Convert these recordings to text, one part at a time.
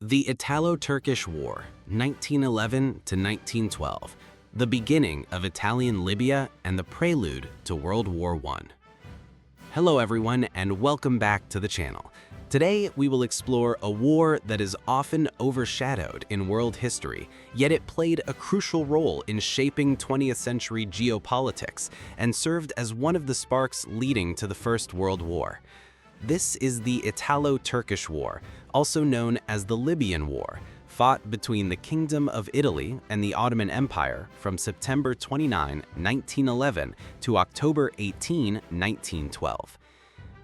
The Italo-Turkish War, 1911 to 1912, the beginning of Italian Libya and the prelude to World War I. Hello everyone and welcome back to the channel. Today we will explore a war that is often overshadowed in world history, yet it played a crucial role in shaping 20th century geopolitics and served as one of the sparks leading to the First World War. This is the Italo-Turkish War, also known as the Libyan War, fought between the Kingdom of Italy and the Ottoman Empire from September 29, 1911 to October 18, 1912.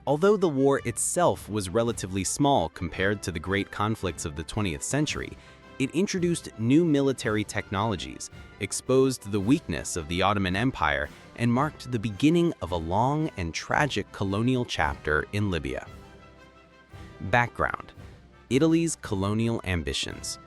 Although the war itself was relatively small compared to the great conflicts of the 20th century, it introduced new military technologies, exposed the weakness of the Ottoman Empire, and marked the beginning of a long and tragic colonial chapter in Libya. Background: Italy's colonial ambitions.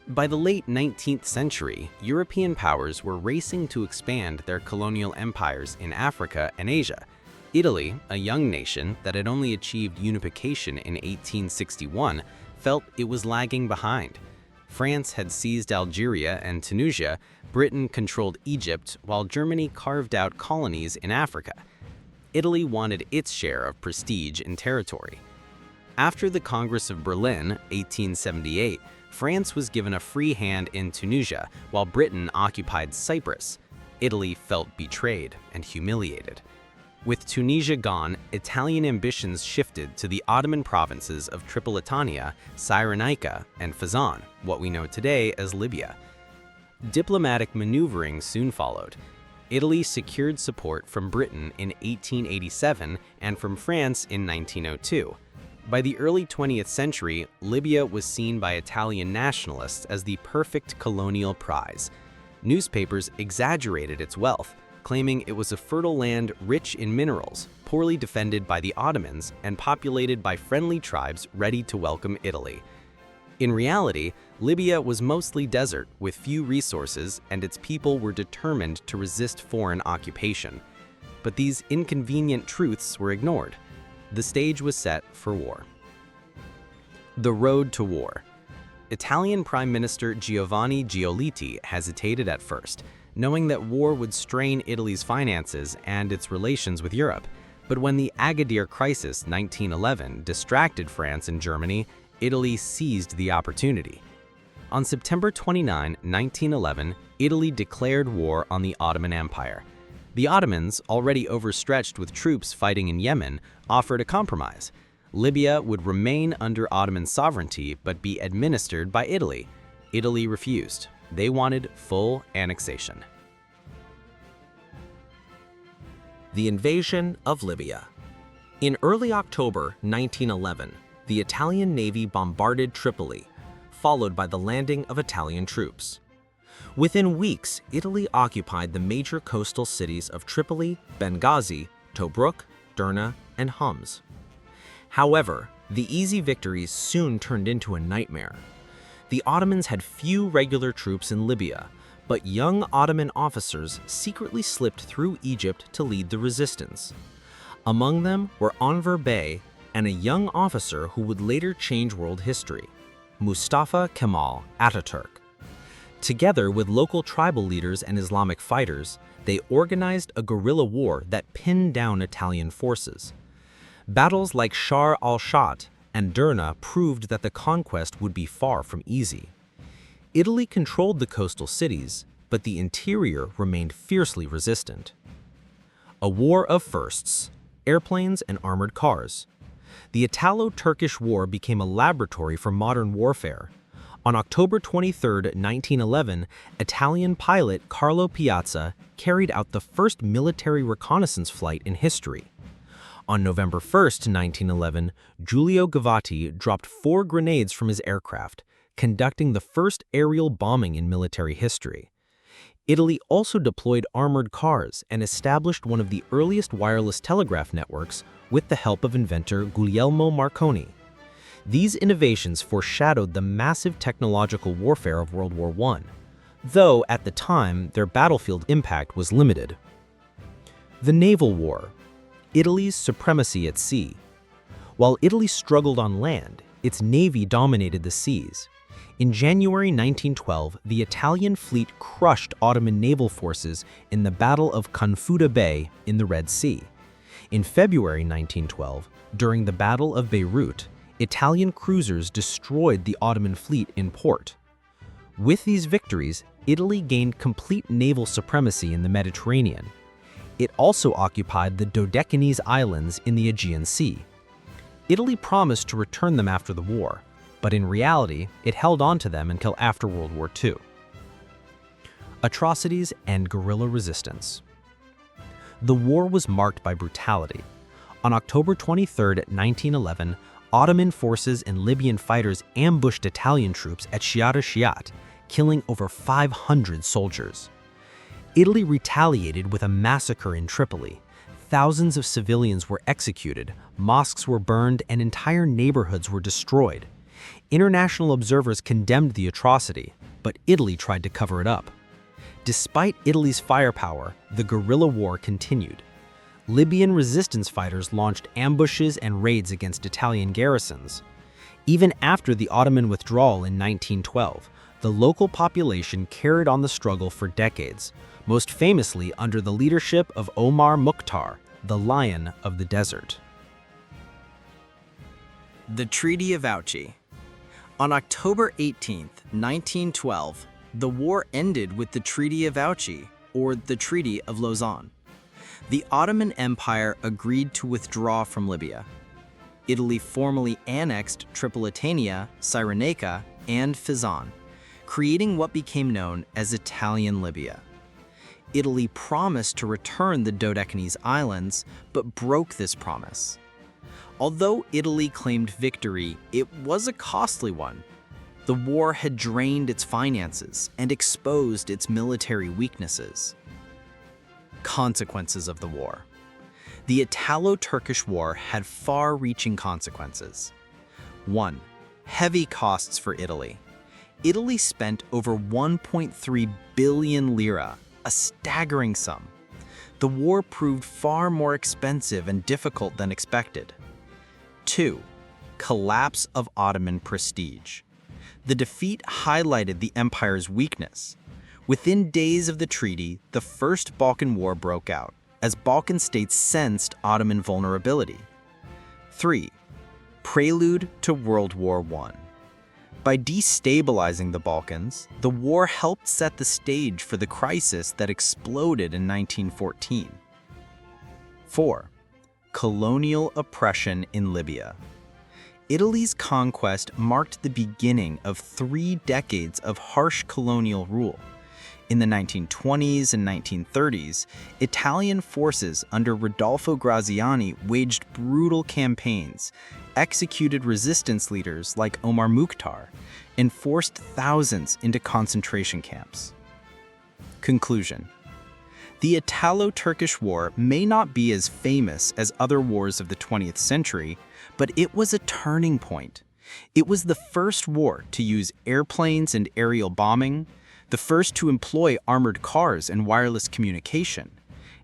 By the late 19th century, European powers were racing to expand their colonial empires in Africa and Asia. Italy, a young nation that had only achieved unification in 1861, felt it was lagging behind. France had seized Algeria and Tunisia, Britain controlled Egypt, while Germany carved out colonies in Africa. Italy wanted its share of prestige and territory. After the Congress of Berlin, 1878, France was given a free hand in Tunisia, while Britain occupied Cyprus. Italy felt betrayed and humiliated. With Tunisia gone, Italian ambitions shifted to the Ottoman provinces of Tripolitania, Cyrenaica, and Fezzan, what we know today as Libya. Diplomatic maneuvering soon followed. Italy secured support from Britain in 1887 and from France in 1902. By the early 20th century, Libya was seen by Italian nationalists as the perfect colonial prize. Newspapers exaggerated its wealth, claiming it was a fertile land rich in minerals, poorly defended by the Ottomans, and populated by friendly tribes ready to welcome Italy. In reality, Libya was mostly desert with few resources, and its people were determined to resist foreign occupation. But these inconvenient truths were ignored. The stage was set for war. The road to war. Italian Prime Minister Giovanni Giolitti hesitated at first, knowing that war would strain Italy's finances and its relations with Europe. But when the Agadir crisis 1911 distracted France and Germany, Italy seized the opportunity. On September 29, 1911, Italy declared war on the Ottoman Empire. The Ottomans, already overstretched with troops fighting in Yemen, offered a compromise. Libya would remain under Ottoman sovereignty but be administered by Italy. Italy refused. They wanted full annexation. The invasion of Libya. In early October 1911, the Italian Navy bombarded Tripoli, followed by the landing of Italian troops. Within weeks, Italy occupied the major coastal cities of Tripoli, Benghazi, Tobruk, Derna, and Homs. However, the easy victories soon turned into a nightmare. The Ottomans had few regular troops in Libya, but young Ottoman officers secretly slipped through Egypt to lead the resistance. Among them were Enver Bey and a young officer who would later change world history, Mustafa Kemal Atatürk. Together with local tribal leaders and Islamic fighters, they organized a guerrilla war that pinned down Italian forces. Battles like Shar al-Shat and Derna proved that the conquest would be far from easy. Italy controlled the coastal cities, but the interior remained fiercely resistant. A war of firsts: airplanes and armored cars. The Italo-Turkish War became a laboratory for modern warfare. On October 23, 1911, Italian pilot Carlo Piazza carried out the first military reconnaissance flight in history. On November 1, 1911, Giulio Gavati dropped 4 grenades from his aircraft, conducting the first aerial bombing in military history. Italy also deployed armored cars and established one of the earliest wireless telegraph networks with the help of inventor Guglielmo Marconi. These innovations foreshadowed the massive technological warfare of World War I, though at the time their battlefield impact was limited. The Naval War. Italy's supremacy at sea. While Italy struggled on land, its navy dominated the seas. In January 1912, the Italian fleet crushed Ottoman naval forces in the Battle of Confuta Bay in the Red Sea. In February 1912, during the Battle of Beirut, Italian cruisers destroyed the Ottoman fleet in port. With these victories, Italy gained complete naval supremacy in the Mediterranean. It also occupied the Dodecanese Islands in the Aegean Sea. Italy promised to return them after the war, but in reality, it held on to them until after World War II. Atrocities and guerrilla resistance. The war was marked by brutality. On October 23, 1911, Ottoman forces and Libyan fighters ambushed Italian troops at Shiat, killing over 500 soldiers. Italy retaliated with a massacre in Tripoli. Thousands of civilians were executed, mosques were burned, and entire neighborhoods were destroyed. International observers condemned the atrocity, but Italy tried to cover it up. Despite Italy's firepower, the guerrilla war continued. Libyan resistance fighters launched ambushes and raids against Italian garrisons. Even after the Ottoman withdrawal in 1912, the local population carried on the struggle for decades, most famously under the leadership of Omar Mukhtar, the Lion of the Desert. The Treaty of Ouchy. On October 18, 1912, the war ended with the Treaty of Ouchy, or the Treaty of Lausanne. The Ottoman Empire agreed to withdraw from Libya. Italy formally annexed Tripolitania, Cyrenaica, and Fezzan, creating what became known as Italian Libya. Italy promised to return the Dodecanese Islands, but broke this promise. Although Italy claimed victory, it was a costly one. The war had drained its finances and exposed its military weaknesses. Consequences of the war. The Italo-Turkish War had far-reaching consequences. 1. Heavy costs for Italy. Italy spent over 1.3 billion lira, a staggering sum. The war proved far more expensive and difficult than expected. 2. Collapse of Ottoman prestige. The defeat highlighted the empire's weakness. Within days of the treaty, the First Balkan War broke out, as Balkan states sensed Ottoman vulnerability. 3. Prelude to World War I. By destabilizing the Balkans, the war helped set the stage for the crisis that exploded in 1914. 4. Colonial oppression in Libya. Italy's conquest marked the beginning of 3 decades of harsh colonial rule. In the 1920s and 1930s, Italian forces under Rodolfo Graziani waged brutal campaigns, executed resistance leaders like Omar Mukhtar, and forced thousands into concentration camps. Conclusion. The Italo-Turkish War may not be as famous as other wars of the 20th century, but it was a turning point. It was the first war to use airplanes and aerial bombing, the first to employ armored cars and wireless communication,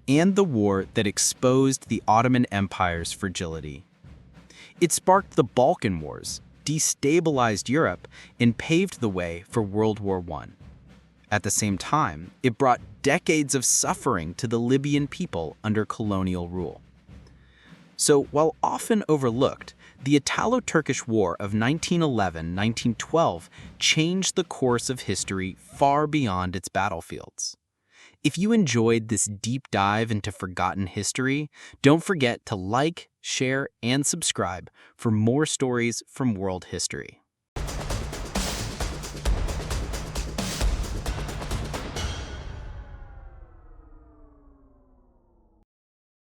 and the war that exposed the Ottoman Empire's fragility. It sparked the Balkan Wars, destabilized Europe, and paved the way for World War I. At the same time, it brought decades of suffering to the Libyan people under colonial rule. So, while often overlooked, the Italo-Turkish War of 1911-1912 changed the course of history far beyond its battlefields. If you enjoyed this deep dive into forgotten history, don't forget to like, share, and subscribe for more stories from world history.